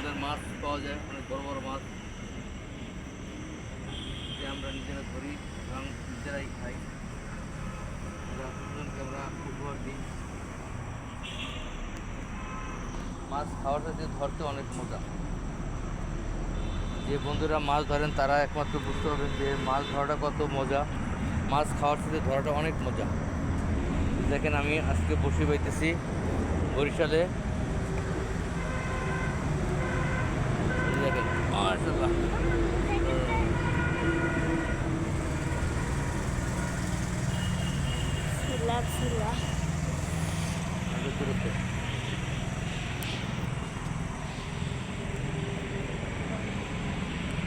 সুন্দর মাছ পাওয়া যায়, অনেক বড় বড় মাছ যে আমরা নিজেরা ধরি এবং নিজেরাই খাই। আমরা দুজনকে আমরা উপহার দিই। মাছ খাওয়ার সাথে ধরতে অনেক মজা। যে বন্ধুরা মাছ ধরেন তারা একমাত্র বুঝতে পারবেন যে মাছ ধরাটা কত মজা, মাছ খাওয়ার সাথে ধরাটা অনেক মজা। দেখেন আমি আজকে বসে পাইতেছি বরিশালে, দেখেন মাশাআল্লাহ।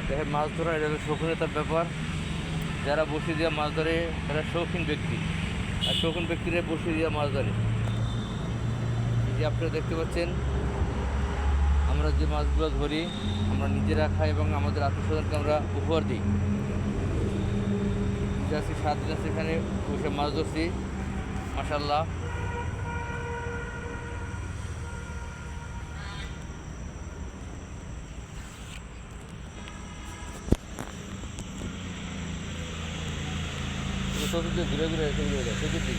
দেখেন মাছ ধরা এটা হলো শৌখিনতার ব্যাপার। যারা বসে দিয়ে মাছ ধরে তারা শৌখিন ব্যক্তি, আর শৌখিন ব্যক্তিরা বসে দিয়ে মাছ ধরে। যে আপনারা দেখতে পাচ্ছেন আমরা যে মাছগুলো ধরি আমরা নিজেরা খাই এবং আমাদের আত্মীয়স্বজনকে আমরা উপহার দিই। আজকে 7 দিন সেখানে বসে মাছ ধরছি, মাশাআল্লাহ। ঘুরে ঘুরে চতুর্দিকে